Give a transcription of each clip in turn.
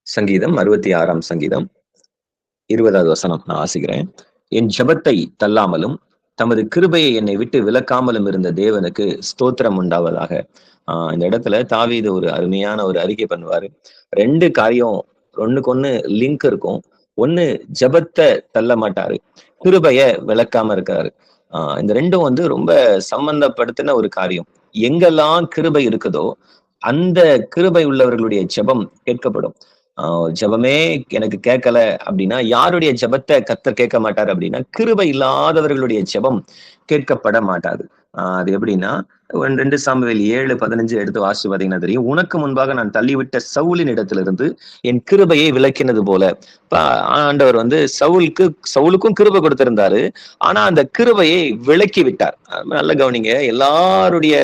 சங்கீதம் 66ஆம் சங்கீதம் 20வது வசனம் நான் வாசிக்கிறேன். என் ஜெபத்தை தள்ளாமலும் தமது கிருபையை என்னை விட்டு விலக்காமலும் இருந்த தேவனுக்கு ஸ்தோத்திரம் உண்டாவதாக. இந்த இடத்துல தாவீது ஒரு அருமையான ஒரு அறிக்கை பண்ணுவாரு. 2 காரியம் ஒண்ணுக்கு ஒண்ணு லிங்க் இருக்கும். ஒண்ணு ஜெபத்தை தள்ள மாட்டாரு, கிருபைய விளக்காம இருக்காரு. இந்த 2ம் வந்து ரொம்ப சம்பந்தப்படுத்தின ஒரு காரியம். எங்கெல்லாம் கிருபை இருக்குதோ அந்த கிருபை உள்ளவர்களுடைய ஜெபம் கேட்கப்படும். ஜெபமே எனக்கு கேட்கல அப்படின்னா, யாருடைய ஜெபத்த கர்த்தர் கேட்க மாட்டாரு அப்படின்னா, கிருபை இல்லாதவர்களுடைய ஜெபம் கேட்கப்பட மாட்டாது. அது எப்படின்னா, 2 சாமுவேல் 7:15 எடுத்து வாசிச்சு பார்த்தீங்கன்னா தெரியும். உனக்கு முன்பாக நான் தள்ளிவிட்ட சவுலின் இடத்திலிருந்து என் கிருபையை விலக்கினது போல. இப்ப ஆண்டவர் வந்து சவுலுக்கும் கிருபை கொடுத்திருந்தாரு. ஆனா அந்த கிருபையை விலக்கி விட்டார். நல்ல கவனிங்க. எல்லாருடைய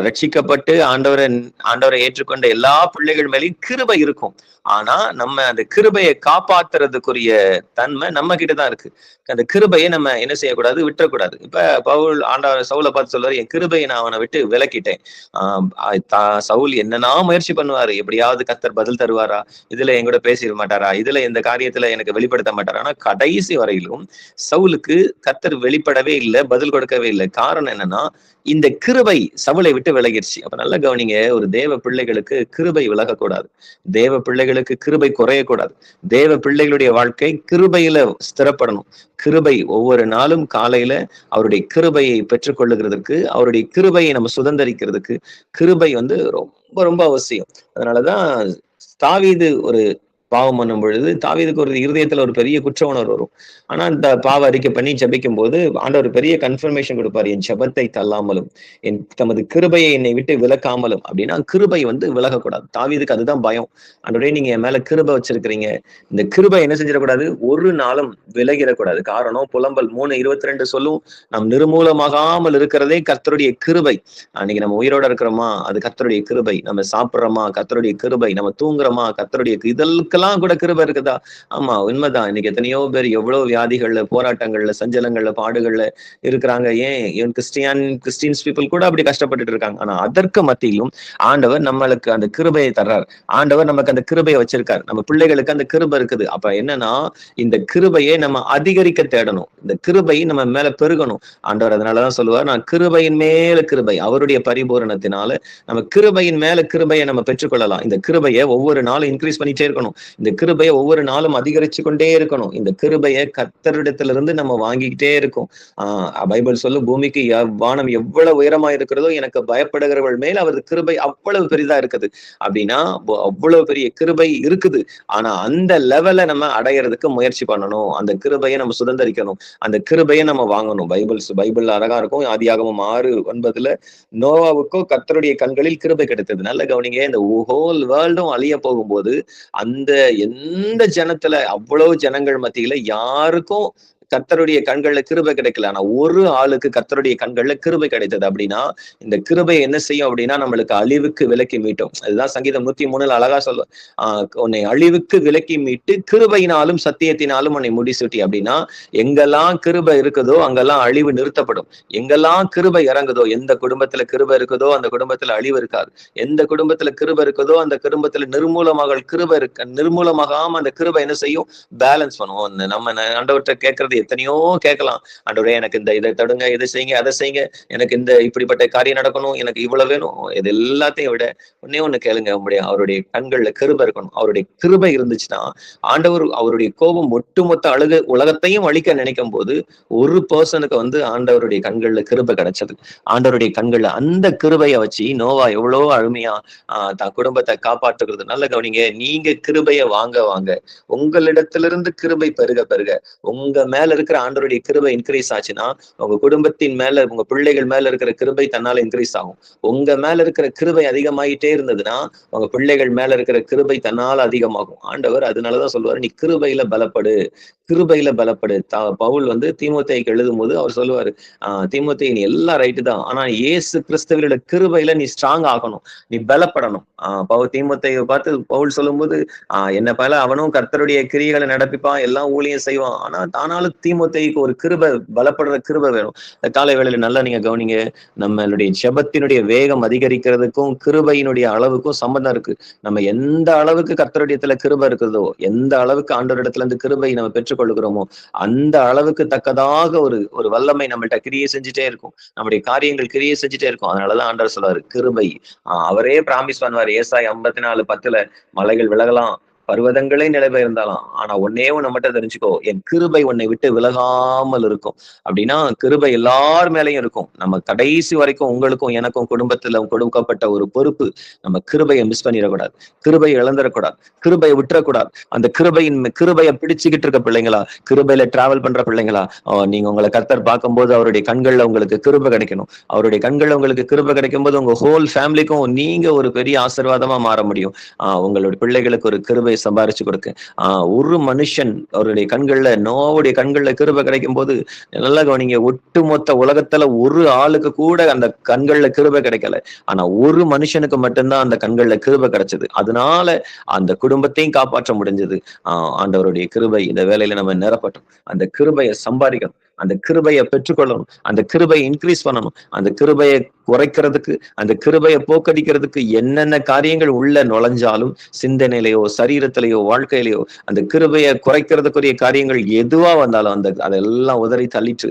ரட்சிக்கப்பட்டு ஆண்டவரை ஏற்றுக்கொண்ட எல்லா பிள்ளைகள் மேலேயும் கிருபை இருக்கும். ஆனா நம்ம அந்த கிருபையை காப்பாத்துறதுக்குரிய தன்மை நம்ம கிட்டதான் இருக்கு. அந்த கிருபையை நம்ம என்ன செய்யக்கூடாது, விட்டுறக்கூடாது. இப்ப பவுல் ஆண்டவர் சவுலை பார்த்து சொல்றாரு, என் கிருபையை நான் அவனை விட்டு விலக்கிட்டேன். சவுல் என்னன்னா முயற்சி பண்ணுவாரு, எப்படியாவது கர்த்தர் பதில் தருவாரா, இதுல என் கூட பேசிட மாட்டாரா, இதுல இந்த காரியத்துல எனக்கு வெளிப்படுத்த மாட்டாரா. ஆனா கடைசி வரையிலும் சவுலுக்கு கர்த்தர் வெளிப்படவே இல்லை, பதில் கொடுக்கவே இல்லை. காரணம் என்னன்னா, இந்த கிருபை சவுலை விட்டு விலகிருச்சு. அப்ப நல்ல கவனிங்க, ஒரு தேவ பிள்ளைகளுக்கு கிருபை விலகக்கூடாது, தேவ பிள்ளைகளுக்கு கிருபை குறையக்கூடாது. தேவ பிள்ளைகளுடைய வாழ்க்கை கிருபையில ஸ்திரப்படணும். கிருபை ஒவ்வொரு நாளும் காலையில அவருடைய கிருபையை பெற்றுக்கொள்ளுகிறதுக்கு, அவருடைய கிருபையை நம்ம சுதந்திரிக்கிறதுக்கு கிருபை வந்து ரொம்ப ரொம்ப அவசியம். அதனாலதான் தாவீது ஒரு பாவம் பண்ணும் பொழுது தாவீதுக்கு ஒரு இருதயத்துல ஒரு பெரிய குற்ற உணர்வு வரும். ஆனா இந்த பாவ அறிக்கை பண்ணி ஜெபிக்கும் போது ஆண்டவர் பெரிய கன்ஃபர்மேஷன் கொடுப்பாரு, என் ஜெபத்தை தள்ளாமலும் என் தமது கிருபையை என்னை விட்டு விலக்காமலும். அப்படின்னா கிருபை வந்து விலகக்கூடாது. தாவீதுக்கு அதுதான் பயம். ஆண்டவரே, நீங்க என் மேல கிருபை வச்சிருக்கிறீங்க, இந்த கிருபை என்ன செஞ்சிடக்கூடாது, ஒரு நாளும் விலகிடக்கூடாது. காரணம் புலம்பல் 3:22 சொல்லும், நாம் நிர்மூலமாகாமல் இருக்கிறதே கர்த்தருடைய கிருபை. அன்னைக்கு நம்ம உயிரோட இருக்கிறோமா, அது கர்த்தருடைய கிருபை. நம்ம சாப்பிடுறோமா, கர்த்தருடைய கிருபை. நம்ம தூங்குறோமா, கர்த்தருடைய இதெல்லாம் கூட கிருபை இருக்குதா? ஆமா, உண்மைதான். இன்னைக்கு எத்தனையோ பேர் எவ்வளவு வியாதிகள்ல, போராட்டங்கள்ல, சஞ்சலங்கள்ல, பாடுகள்ல இருக்கிறாங்க. ஏன் கிறிஸ்டியன்ஸ் பீப்புள் கூட அப்படி கஷ்டப்பட்டுட்டு இருக்காங்க. ஆனா அதற்கு மத்தியிலும் ஆண்டவர் நம்மளுக்கு அந்த கிருபையை தர்றார். ஆண்டவர் நமக்கு அந்த கிருபையை வச்சிருக்காரு. நம்ம பிள்ளைகளுக்கு அந்த கிருபை இருக்குது. அப்ப என்னன்னா, இந்த கிருபையை நம்ம அதிகரிக்க தேடணும், இந்த கிருபை நம்ம மேல பெருகணும். ஆண்டவர் அதனாலதான் சொல்லுவார், நான் கிருபையின் மேல கிருபை, அவருடைய பரிபூரணத்தினால நம்ம கிருபையின் மேல கிருபையை நம்ம பெற்றுக்கொள்ளலாம். இந்த கிருபையை ஒவ்வொரு நாளும் இன்க்ரீஸ் பண்ணிட்டே இருக்கணும். இந்த கிருபையை ஒவ்வொரு நாளும் அதிகரிச்சு கொண்டே இருக்கணும். இந்த கிருபையை கர்த்தரிடத்திலிருந்து நம்ம வாங்கிக்கிட்டே இருக்கும். பைபிள் சொல்லு, பூமிக்கு வானம் எவ்வளவு உயரமா இருக்கிறதோ எனக்கு பயப்படுகிறவள் மேல் அவரது கிருபை அவ்வளவு பெரிதா இருக்குது. அப்படின்னா அவ்வளவு பெரிய கிருபை இருக்குது. ஆனா அந்த லெவலை நம்ம அடையிறதுக்கு முயற்சி பண்ணணும். அந்த கிருபையை நம்ம சுதந்திரிக்கணும், அந்த கிருபையை நம்ம வாங்கணும். பைபிள் அழகா இருக்கும். ஆதியாகமம் 6:9 நோவாவுக்கோ கர்த்தருடைய கண்களில் கிருபை கிடைத்தது. நல்ல கவனிங்க, இந்த ஹோல் வேர்ல்டும் அழிய போகும்போது அந்த எந்த ஜனத்துல அவ்வளவு ஜனங்கள் மத்தியில யாருக்கும் கர்த்தருடைய கண்கள்ல கிருபை கிடைக்கல. ஆனா ஒரு ஆளுக்கு கர்த்தருடைய கண்கள்ல கிருபை கிடைத்தது. அப்படின்னா இந்த கிருபை என்ன செய்யும் அப்படின்னா, நம்மளுக்கு அழிவுக்கு விலக்கி மீட்டும். அதுதான் சங்கீதம் 103 அழகா சொல்லும், உன்னை அழிவுக்கு விலக்கி மீட்டு கிருபையினாலும் சத்தியத்தினாலும் உன்னை முடிசூட்டி. அப்படின்னா எங்கெல்லாம் கிருபை இருக்குதோ அங்கெல்லாம் அழிவு நிறுத்தப்படும். எங்கெல்லாம் கிருபை இறங்குதோ, எந்த குடும்பத்துல கிருபை இருக்குதோ அந்த குடும்பத்துல அழிவு இருக்காது. எந்த குடும்பத்துல கிருபை இருக்குதோ அந்த குடும்பத்துல நிர்மூலமாகாம அந்த கிருபை என்ன செய்யும், பேலன்ஸ் பண்ணுவோம். நம்ம ஆண்டவர்கிட்ட கேட்கறது எத்தனையோ கேட்கலாம். ஆண்டவரே, எனக்கு இந்த இதை தடுங்க, இதை செய்யுங்க, அதை செய்யுங்க, எனக்கு இந்த இப்படிப்பட்ட காரியம் நடக்கணும், எனக்கு இவ்வளவு வேணும். இது எல்லாத்தையும் விட ஒண்ணு கேளுங்க, அவருடைய கண்கள்ல கிருபை இருக்கணும். அவருடைய கிருபை இருந்துச்சுன்னா ஆண்டவர் அவருடைய கோபம் ஒட்டுமொத்த உலகத்தையும் அழிக்க நினைக்கும் போது ஒரு பர்சனுக்கு வந்து ஆண்டவருடைய கண்கள்ல கிருபை கிடைச்சது. ஆண்டவருடைய கண்கள்ல அந்த கிருபையை வச்சு நோவா எவ்வளவு அருமையா தன் குடும்பத்தை காப்பாற்றுகிறது. நல்ல கவனிங்க, நீங்க கிருபையை வாங்க உங்களிடத்திலிருந்து கிருபை பெருக உங்க மேல இருக்கிற ஆண்டவருடைய கிருபை இன்க்ரீஸ் ஆச்சுன்னா உங்க குடும்பத்தின் மேல, உங்க பிள்ளைகள் மேல இருக்கிற கிருபை தன்னால இன்க்ரீஸ் ஆகும். உங்க மேல இருக்கிற கிருபை அதிகமாயிட்டே இருந்ததுன்னா உங்க பிள்ளைகள் மேல இருக்கிற கிருபை தன்னால அதிகமாகும். ஆண்டவர் அதனாலதான் சொல்லுவாரு, நீ கிருபையில பலப்படு. பவுல் வந்து தீமோத்தேயுக்கு எழுதும் போது அவர் சொல்லுவாரு, தீமோத்தேயு நீ எல்லாம் ரைட்டு தான், ஆனா இயேசு கிறிஸ்துவோட கிருபையில நீ ஸ்ட்ராங் ஆகணும், நீ பலப்படணும். தீமோத்தேயுவை பார்த்து பவுல் சொல்லும் போது, என்ன பல அவனும் கர்த்தருடைய கிரியைகளை நடப்பிப்பான், எல்லாம் ஊழியம் செய்வான், ஆனாலும் தீமோத்தேயுக்கு ஒரு கிருபை, பலப்படுற கிருபை வேணும். காலை வேளையில நல்லா நீங்க கவனிங்க. நம்மளுடைய ஜெபத்தினுடைய வேகம் அதிகரிக்கிறதுக்கும் கிருபையினுடைய அளவுக்கும் சம்பந்தம் இருக்கு. நம்ம எந்த அளவுக்கு கர்த்தருடையத்துல கிருபை இருக்குதோ, எந்த அளவுக்கு ஆண்டவரிடத்துல இருந்து கிருபை நம்ம பெற்றுக்கொள்கிறோமோ, அந்த அளவுக்கு தக்கதாக ஒரு ஒரு வல்லமை நம்மள்ட்ட கிரியை செஞ்சுட்டே இருக்கும். நம்முடைய காரியங்கள் கிரியை செஞ்சுட்டே இருக்கும். அதனாலதான் ஆண்டவர் சொல்றாரு கிருபை. அவரே பிராமிஸ் பண்ணுவார். ஏசாய் 54:10 மலைகள் விலகலாம், பர்வதங்களே நிலைபெயர்ந்தாலாம், ஆனா ஒன்னே ஒண்ணு மட்டும் தெரிஞ்சுக்கோ, என் கிருபை உன்னை விட்டு விலகாமல் இருக்கும். அப்படின்னா கிருபை எல்லார் மேலையும் இருக்கும். நம்ம கடைசி வரைக்கும் உங்களுக்கும் எனக்கும் குடும்பத்துல கொடுக்கப்பட்ட ஒரு பொறுப்பு. நம்ம கிருபையை மிஸ் பண்ணிடக்கூடாது, கிருபையை இழந்துடக்கூடாது, கிருபையை விட்டுறக்கூடாது. அந்த கிருபையை பிடிச்சுக்கிட்டு இருக்க பிள்ளைங்களா, கிருபையில டிராவல் பண்ற பிள்ளைங்களா, நீங்க உங்களை கர்த்தர் பார்க்கும்போது அவருடைய கண்கள்ல உங்களுக்கு கிருபை கிடைக்கணும். அவருடைய கண்கள்ல உங்களுக்கு கிருபை கிடைக்கும் போது உங்க ஹோல் ஃபேமிலிக்கும் நீங்க ஒரு பெரிய ஆசீர்வாதமா மாற முடியும். உங்களுடைய பிள்ளைகளுக்கு ஒரு கிருபை சம்பாரிச்சு கொடுக்க. ஒரு மனுஷன் அவருடைய கண்கள்ல, நோவுடைய கண்கள்ல கிருபை கிடைக்கும் போது நல்லா கவனிங்க, ஒட்டுமொத்த உலகத்துல ஒரு ஆளுக்கு கூட அந்த கண்கள்ல கிருபை கிடைக்கல. ஆனா ஒரு மனுஷனுக்கு மட்டும்தான் அந்த கண்கள்ல கிருபை கிடைச்சது. அதனால அந்த குடும்பத்தையும் காப்பாற்ற முடிஞ்சது. ஆண்டவருடைய கிருபை இந்த வேலையில நம்ம நிரப்பட்டோம். அந்த கிருபையை சம்பாதிக்கணும், அந்த கிருபையை பெற்றுக்கொள்ளணும், அந்த கிருபையை இன்க்ரீஸ் பண்ணணும். அந்த கிருபையை குறைக்கிறதுக்கு, அந்த கிருபையை போக்கடிக்கிறதுக்கு என்னென்ன காரியங்கள் உள்ள நுழைஞ்சாலும், சிந்தனையிலையோ சரீரத்திலேயோ வாழ்க்கையிலையோ, அந்த கிருபையை குறைக்கிறதுக்குரிய காரியங்கள் எதுவா வந்தாலும் அதெல்லாம் உதறி தள்ளிட்டு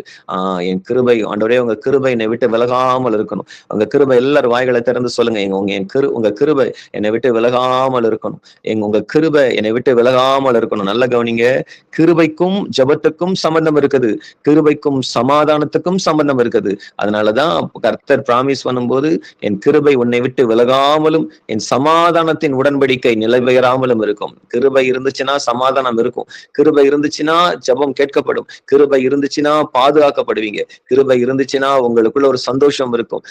என் கிருபை ஆண்டவரே, உங்க கிருபை என்னை விட்டு விலகாமல் இருக்கணும். உங்க கிருபை, எல்லாரும் வாய்களை திறந்து சொல்லுங்க, உங்க கிருபை என்னை விட்டு விலகாமல் இருக்கணும். உங்க கிருபை என்னை விட்டு விலகாமல் இருக்கணும். நல்ல கவனிங்க, கிருபைக்கும் ஜபத்துக்கும் சம்பந்தம் இருக்குது, கிருபைக்கும் சமாதானத்துக்கும் சம்பந்தம் இருக்குது. அதனாலதான் கர்த்தர் பிராமிஸ் பண்ணும்போது, என் கிருபை உன்னை விட்டு விலகாமலும் என் சமாதானத்தின் உடன்படிக்கை நிலைபெயராமலும் இருக்கும். கிருபை இருந்துச்சுன்னா சமாதானம் இருக்கும், கிருபை இருந்துச்சுன்னா ஜபம் கேட்கப்படும், கிருபை இருந்துச்சுன்னா பாதுகாக்கப்படுவீங்க, கிருபை இருந்துச்சுன்னா உங்களுக்குள்ள ஒரு சந்தோஷம் இருக்கும்.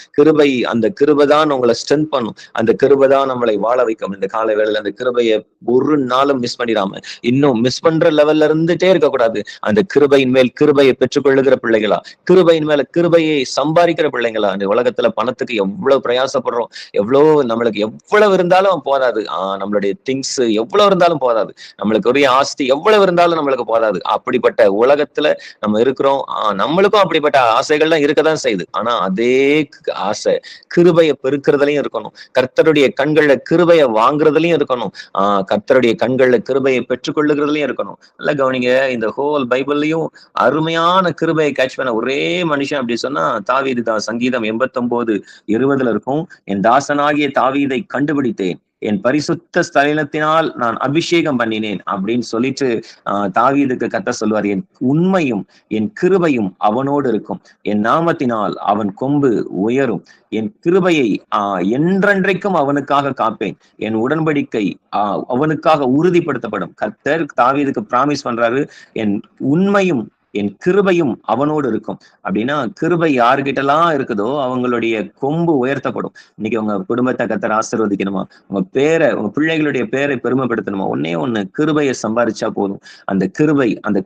அந்த கிருபை தான் உங்களை ஸ்ட்ரென்த் பண்ணும், அந்த கிருபை தான் நம்மளை வாழ வைக்கும். இந்த காலை வேளையில அந்த கிருபையை ஒரு நாளும் மிஸ் பண்ணிடாம, இன்னும் மிஸ் பண்ற லெவல்ல இருந்துட்டே இருக்கக்கூடாது. அந்த கிருபையின் மேல் கிருபையை பெற்றுக்கொள்ளுகிற பிள்ளைகளா, கிருபையின் மேல கிருபையை சம்பாதிக்கிற பிள்ளைங்களா. இந்த உலகத்துல பணத்துக்கு எவ்வளவு பிரயாசப்படுறோம், நம்மளுக்கு எவ்வளவு இருந்தாலும் போதாது. நம்மளுடைய திங்ஸ் எவ்வளவு இருந்தாலும் போதாது, நம்மளுக்கு ஒரே ஆஸ்தி எவ்வளவு இருந்தாலும் நம்மளுக்கு போதாது. அப்படிப்பட்ட உலகத்துல நம்ம இருக்கிறோம். நம்மளுக்கும் அப்படிப்பட்ட ஆசைகள்லாம் இருக்கதான் செய்யுது. ஆனா அதே ஆசை கிருபையை பெருக்கிறதுலயும் இருக்கணும், கர்த்தருடைய கண்கள்ல கிருபையை வாங்குறதுலயும் இருக்கணும், கர்த்தருடைய கண்கள்ல கிருபையை பெற்றுக்கொள்ளுகிறதுலயும் இருக்கணும். நல்ல கவனிங்க, இந்த ஹோல் பைபிள்லயும் அருமையான கிருபையை கேட்ச் பண்ண ஒரே மனுஷன் அப்படி சொன்னா தாவீது தான். சங்கீதம் 89:20 இருக்கும். என் தாசனாகிய தாவீதை கண்டுபிடித்தேன், என் பரிசுத்த ஸ்தலத்தினால் நான் அபிஷேகம் பண்ணினேன் அப்படின்னு சொல்லிட்டு தாவீதுக்கு கர்த்தர் சொல்வார், என் உண்மையும் என் கிருபையும் அவனோடு இருக்கும், என் நாமத்தினால் அவன் கொம்பு உயரும், என் கிருபையை என்றென்றைக்கும் அவனுக்காக காப்பேன், என் உடன்படிக்கை அவனுக்காக உறுதிப்படுத்தப்படும். கர்த்தர் தாவீதுக்கு பிராமிஸ் பண்றாரு, என் உண்மையும் என் கிருபையும் அவனோடு இருக்கும். அப்படின்னா கிருபை யாருகிட்டலாம் இருக்குதோ அவங்களுடைய கொம்பு உயர்த்தப்படும். இன்னைக்கு உங்க குடும்பத்தை கர்த்தர் ஆசீர்வதிக்கணுமா, உங்க பிள்ளைகளுடைய பேரை பெருமைப்படுத்தணுமா, ஒண்ணு கிருபையை சம்பாதிச்சா போதும். அந்த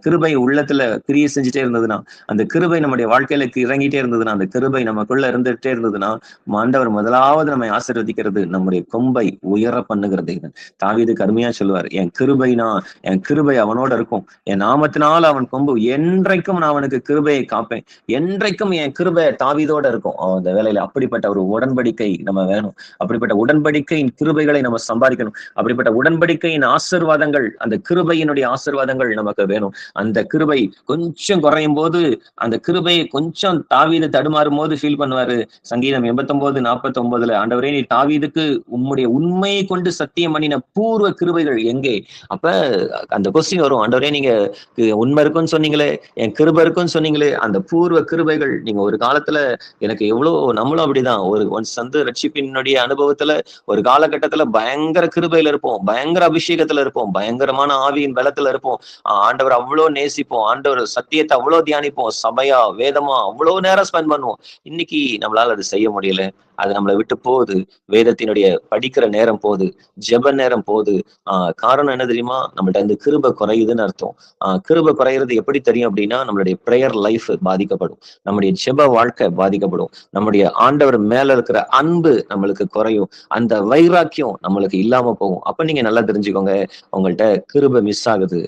கிருபை உள்ளத்துல கிரியை செஞ்சுட்டே இருந்ததுன்னா, அந்த கிருபை நம்முடைய வாழ்க்கையில இறங்கிட்டே இருந்ததுன்னா, அந்த கிருபை நமக்குள்ள இருந்துட்டே இருந்ததுன்னா, ஆண்டவர் முதலாவது நம்மை ஆசீர்வதிக்கிறது நம்முடைய கொம்பை உயர பண்ணுகிறது. தாவீதுக்கு அருமையா சொல்லுவார், என் கிருபை அவனோட இருக்கும், என் நாமத்தினால் அவன் கொம்பு, என்றைக்கும் நான் அவனுக்கு கிருபையை காப்பேன், என்றைக்கும் என் கிருபை தாவீதோட இருக்கும். அந்த வேலையில அப்படிப்பட்ட ஒரு உடன்படிக்கை நம்ம வேணும். அப்படிப்பட்ட உடன்படிக்கையின் கிருபைகளை நம்ம சம்பாதிக்கணும். அப்படிப்பட்ட உடன்படிக்கையின் ஆசீர்வாதங்கள், அந்த கிருபையினுடைய ஆசீர்வாதங்கள் நமக்கு வேணும். அந்த கிருபை கொஞ்சம் குறையும் போது, அந்த கிருபை கொஞ்சம் தாவீது தடுமாறும் போது ஃபீல் பண்ணுவாரு. சங்கீதம் 89:49 ஆண்டவரே, நீ தாவீதுக்கு உம்முடைய உண்மையை கொண்டு சத்தியம் பண்ணின பூர்வ கிருபைகள் எங்கே? அப்ப அந்த கொஸ்டின் வரும், ஆண்டவரே நீங்க உண்மை இருக்குன்னு சொன்னீங்களே, என் கிருபை இருக்குன்னு சொன்னீங்களே, அந்த பூர்வ கிருபைகள் நீங்க ஒரு காலத்துல எனக்கு எவ்வளவு, நம்மளும் அப்படிதான் ஒரு ரட்சிப்பினுடைய அனுபவத்துல ஒரு காலகட்டத்துல பயங்கர கிருபையில இருப்போம், பயங்கர அபிஷேகத்துல இருப்போம், பயங்கரமான ஆவியின் பலத்துல இருப்போம், ஆண்டவர் அவ்வளவு நேசிப்போம், ஆண்டவர் சத்தியத்தை அவ்வளவு தியானிப்போம், சபையா வேதமா அவ்வளவு நேரம் ஸ்பெண்ட் பண்ணுவோம். இன்னைக்கு நம்மளால அது செய்ய முடியல. அது நம்மளை விட்டு போகுது. வேதத்தினுடைய படிக்கிற நேரம் போகுது, ஜெப நேரம் போகுது. காரணம் என்ன தெரியுமா? நம்மள்ட்ட இந்த கிருபை குறையுதுன்னு அர்த்தம். கிருபை குறையிறது எப்படி தெரியும் அப்படின்னா, நம்மளுடைய பிரேயர் லைஃப் பாதிக்கப்படும், நம்முடைய ஜெப வாழ்க்கை பாதிக்கப்படும், நம்முடைய ஆண்டவர் மேல இருக்கிற அன்பு நம்மளுக்கு குறையும், அந்த வைராக்கியம் நம்மளுக்கு இல்லாம போகும். அப்ப நீங்க நல்லா தெரிஞ்சுக்கோங்க, உங்கள்ட்ட கிருபை மிஸ் ஆகுது.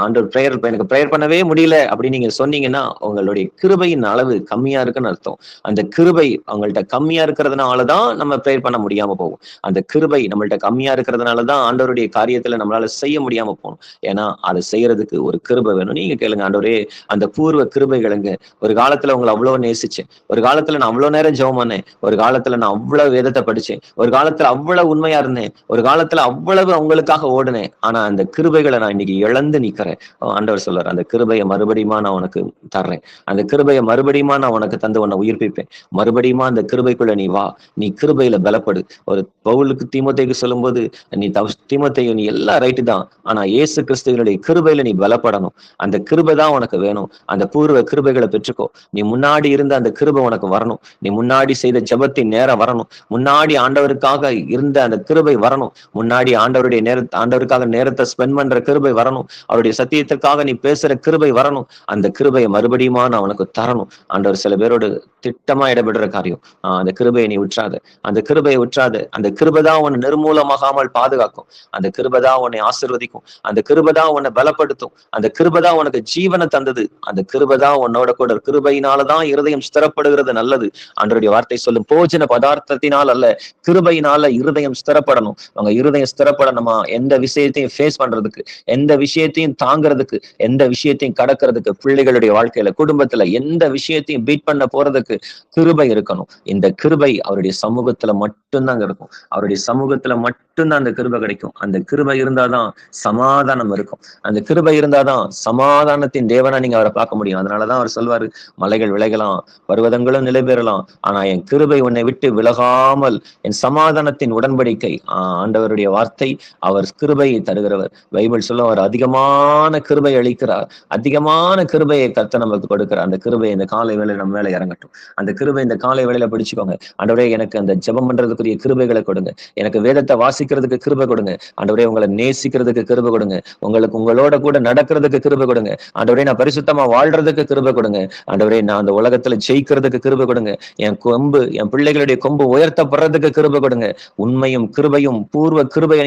ஆண்டவர் எனக்கு பிரேயர் பண்ணவே முடியல அப்படின்னு நீங்க சொன்னீங்கன்னா, உங்களுடைய கிருபையின் அளவு கம்மியா இருக்குன்னு அர்த்தம். அந்த கிருபை அவங்கள்ட்ட கம்மியா இருக்கிறதுனாலதான் நம்ம பிரேயர் பண்ண முடியாம போகும். அந்த கிருபை நம்மள்ட்ட கம்மியா இருக்கிறதுனாலதான் ஆண்டவருடைய காரியத்துல நம்மளால செய்ய முடியாம போகும். ஏன்னா அதை செய்யறதுக்கு ஒரு கிருபை வேணும். நீங்க கேளுங்க, ஆண்டவரே அந்த பூர்வ கிருபைகளுங்க. ஒரு காலத்துல உங்களை அவ்வளவு நேசிச்சேன், ஒரு காலத்துல நான் அவ்வளவு நேரம் ஜெபம் பண்ணேன், ஒரு காலத்துல நான் அவ்வளவு வேதத்தை படிச்சேன், ஒரு காலத்துல அவ்வளவு உண்மையா இருந்தேன், ஒரு காலத்துல அவ்வளவு அவங்களுக்காக ஓடுனேன். ஆனா அந்த கிருபைகளை நான் இன்னைக்கு இழந்து நிக்கிறேன். ஆண்டவர் சொல்றாரு, அந்த கிருபையை மறுபடியுமா நான் உனக்கு தர்றேன், அந்த கிருபையை மறுபடியுமா நான் உனக்கு தந்து உன்னை உயிர்ப்பிப்பேன், மறுபடியுமா அந்த கிருபைக்குள்ள நீ வா, நீ கிருபையில பலப்படு. ஒரு பவுலுக்கு தீமோத்தேயுக்கு சொல்லும்போது, நீ தீமோத்தேயு நீ எல்லாம் ரைட்டு தான், ஆனா இயேசு கிறிஸ்துவினுடைய கிருபையில நீ பலப்படணும். அந்த கிருபை தான் உனக்கு வேணும். அந்த பூர்வ கிருபைகளை பெற்றுக்கோ. நீ முன்னாடி இருந்த அந்த கிருபை உனக்கு வரணும். நீ முன்னாடி செய்த ஜெபத்தின் நேரம் வரணும். முன்னாடி ஆண்டவருக்காக இருந்த அந்த கிருபை வரணும். முன்னாடி ஆண்டவருக்காக நேரத்தை ஸ்பெண்ட் பண்ற கிருபை வரணும். அவருடைய சத்தியத்திற்காக நீ பேசுற கிருபை வரணும். அந்த கிருபையை மறுபடியுமா நான் உனக்கு தரணும். ஆண்டவர் சில பேரோடு திட்டமா இடம்பெடுற காரியம். அந்த கிருபையை நீ உற்றாத, அந்த கிருபையை உற்றாத. அந்த கிருபைதான் உன்னை நிர்மூலமாகாமல் பாதுகாக்கும். அந்த கிருபைதான் உன்னை ஆசீர்வதிக்கும். அந்த கிருபைதான் உன்னை பலப்படுத்தும். அந்த கிருபைதான் உனக்கு ஜீவனை தந்தது. அந்த கிருபைதான் உன்னோட கூட. கிருபையினாலதான் இருதயம் ஸ்திரப்படுகிறது. நல்லது ஆண்டவருடைய வார்த்தை சொல்லும், போஜன பதார்த்தத்தினால் அல்ல, கிருபையினால இருதயம் ஸ்திரப்படணும். அவங்க இருதயம் ஸ்திரப்படணுமா? எந்த விஷயத்தையும் ஃபேஸ் பண்றதுக்கு, எந்த விஷயத்தையும் தாங்கிறதுக்கு, எந்த விஷயத்தையும் கடக்கிறதுக்கு, பிள்ளைகளுடைய வாழ்க்கையில, குடும்பத்துல எந்த விஷயத்தையும் பீட் பண்ண போறதுக்கு கிருபை இருக்கணும். இந்த கிருபை அவருடைய சமூகத்துல மட்டும்தான் இருக்கும். அவருடைய சமூகத்துல மட்டும்தான் அந்த கிருபை கிடைக்கும். அந்த கிருபை இருந்தாதான் சமாதானம் இருக்கும். அந்த கிருபை இருந்தாதான் சமாதானத்தின் தேவனா நீங்க அவரை பார்க்க முடியும். அதனாலதான் அவர் சொல்வாரு, மலைகள் விலகலாம், பர்வதங்களும் நிலை பெறலாம், ஆனா என் கிருபை உன்னை விட்டு விலகாமல், என் சமாதானத்தின் உடன்படிக்கை. ஆண்டவருடைய வார்த்தை, அவர் கிருபையை தருகிறவர். பைபிள் சொல்ல, அவர் அதிகமான கிருபை அளிக்கிறார். அதிகமான கிருபையை கர்த்தர் நமக்கு கொடுக்கிறார். அந்த கிருபை இந்த காலை வேளை நம்ம மேல இறங்கட்டும். அந்த கிருபை இந்த காலை வேளையில பிடிச்சுக்கோங்க. ஆண்டவரே, எனக்கு அந்த ஜெபம் பண்றதுக்குரிய கிருபைகளை கொடுங்க. எனக்கு வேதத்தை வாசிக்கிறதுக்கு கிருபை கொடுங்க. ஆண்டவரே, உங்களை நேசிக்கிறதுக்கு கிருபை கொடுங்க. உங்களோட கூட நடக்கிறதுக்கு கிருபை கொடுங்க. ஆண்டவரே, நான் பரிசுத்தமா வாழ்றதுக்கு கிருபை கொடுங்க. ஆண்டவரே, நான் அந்த உலகத்துல ஜெயிக்கிறதுக்கு கிருபை கொடுங்க. என் பிள்ளைகளுடைய கொம்பு உயர்த்தப்படுறதுக்கு கிருபை கொடுங்க. உண்மையும் கிருபையும் பூர்வ கிருபையை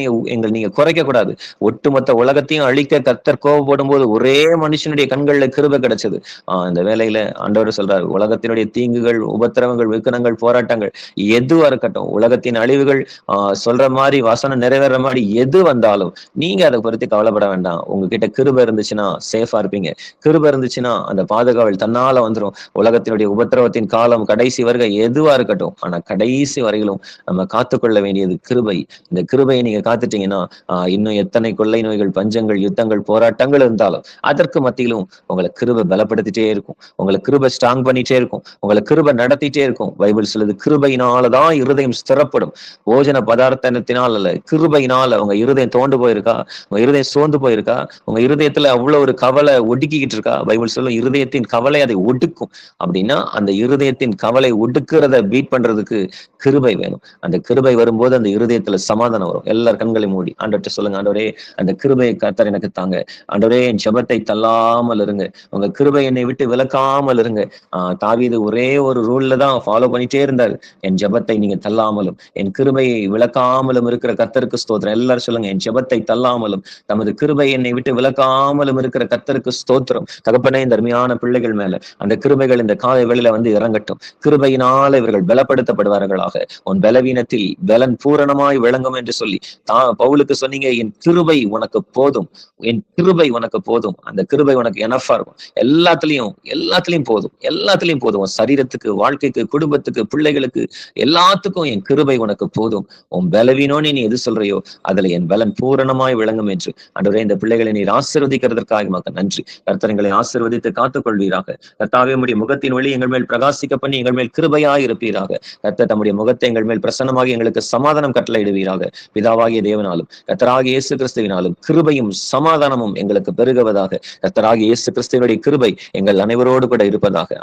நீங்க குறைக்க கூடாது. ஒட்டுமொத்த உலகத்தையும் அழிக்க கர்த்தர் கோபப்படும் போது ஒரே மனுஷனுடைய கண்கள்ல கிருபை கிடைச்சது. இந்த வேலையில ஆண்டவர் சொல்றாரு, உலகத்தினுடைய தீங்குகள், உபத்திரவங்கள், விக்கனங்கள், போராட்டங்கள் எதுவா இருக்கட்டும், உலகத்தின் அழிவுகள், சொல்ற மாதிரி வசனம் நிறைவேற மாதிரி எது வந்தாலும் நீங்க அதை குறித்து கவலைப்பட வேண்டாம். உங்ககிட்ட கிருபை இருந்துச்சுன்னா சேஃபா இருப்பீங்க. கிருபை இருந்துச்சுன்னா அந்த பாதுகாவல் தன்னால வந்துடும். உலகத்தினுடைய உபத்திரவத்தின் காலம், கடைசி வருகை எதுவா இருக்கட்டும், ஆனா கடைசி வரையிலும் நம்ம காத்துக்கொள்ள வேண்டியது கிருபை. இந்த கிருபையை நீங்க காத்துட்டீங்கன்னா, இன்னும் எத்தனை கொள்ளை நோய்கள், பஞ்சங்கள், யுத்தங்கள், போராட்டங்கள் இருந்தாலும் அதற்கு மத்தியிலும் உங்களை கிருபை பலப்படுத்திட்டே இருக்கும். உங்களை கிருபை ஸ்ட்ராங் பண்ணிட்டே இருக்கும். உங்களை கிருபை நடத்திட்டே இருக்கும். பைபிள் சொல்லுது, கிருபையினாலதான் இருதயம் ஸ்திரப்படும். போஜன பதார்த்தத்தினால் அல்ல, கிருபையினால. உங்க இருதயம் தோண்டு போயிருக்கா? உங்க இருதயம் சோர்ந்து போயிருக்கா? உங்க இருதயத்துல அவ்வளவு ஒரு கவலை ஒடுக்கிக்கிட்டு இருக்கா? பைபிள் சொல்லும், இருதயத்தின் கவலை அதை ஒடுக்கும். அப்படின்னா அந்த இருதயத்தின் கவலை ஒடுக்கிறத பீட் பண்றதுக்கு கிருபை வேணும். அந்த கிருபை வரும்போது அந்த இருதயத்துல சமாதானம் வரும். எல்லார் கண்களை மூடி ஆண்டவர்கிட்ட சொல்லுங்க, ஆண்டவரே, அந்த கிருபையை கர்த்தர் எனக்கு தாங்க. ஆண்டவரே, என் ஜெபத்தை தள்ளாமல் இருங்க. உங்க கிருபை என்னை விட்டு விலக்காமல் இருங்க. தாவீது ஒரே ஒரு ரூல்ல தான் ஃபாலோ பண்ணிட்டே இருந்தாரு, என் ஜெபத்தை நீங்க தள்ளாமலும் என் கிருபையை விலக்காமலும் இருக்கிற கர்த்தருக்கு ஸ்தோத்திரம். எல்லாரும் சொல்லுங்க, என் ஜெபத்தை தள்ளாமலும் தமது கிருபை என்னை விட்டு விலக்காமலும் இருக்கிற கர்த்தருக்கு ஸ்தோத்திரம். தகப்பனே, இந்த அருமையான பிள்ளைகள் மேல அந்த கிருபைகள் இந்த காலை வேளையில வந்து இறங்கட்டும். கிருபையினால இவர்கள் பலப்படுத்தப்படுவார்களாக. உன் பலவீனத்தில் பலன் பூரணமாய் விளங்கும் என்று சொல்லி பவுலுக்கு சொன்னீங்க, என் கிருபை உனக்கு போதும், என் கிருபை உனக்கு போதும். அந்த கிருபை உனக்கு எனஃபா இருக்கும். எல்லாத்துலயும் போதும், எல்லாத்துலயும் போதும். உன் சரீரத்துக்கு, வாழ்க்கைக்கு, குடும்பத்துக்கு, பிள்ளைகளுக்கு, எல்லாத்துக்கும் என் கிருபை உனக்கு போதும். உன் பலவீனோன்னு நீ எது சொல்றையோ அதுல என் பலன் பூரணமாய் விளங்கும் என்று. ஆண்டவரே, இந்த பிள்ளைகளை நீர் ஆசீர்வதிக்கிறதற்காக மக்க நன்றி. கர்த்தர்களை ஆசீர்வதித்து காத்துக்கொள்வீராக. கர்த்தாவே, உம்முடைய முகத்தின் ஒளி எங்கள் மேல் பிரகாசிக்க பண்ணி எங்கள் மேல் கிருபையாய் இருப்பீராக. கர்த்தர் தம்முடைய முகத்தை எங்கள் மேல் பிரசன்னமாகி எங்களுக்கு சமாதானம் கட்டளையிடுவீராக. பிதாவாகிய தேவனாலும் கர்த்தராகிய இயேசு கிறிஸ்துவினாலும் கிருபையும் சமாதானமும் எங்களுக்கு பெருகுவதாக. கர்த்தராகிய இயேசு கிறிஸ்துவினுடைய கிருபை எங்கள் அனைவரோடு கூட இருப்பதாக.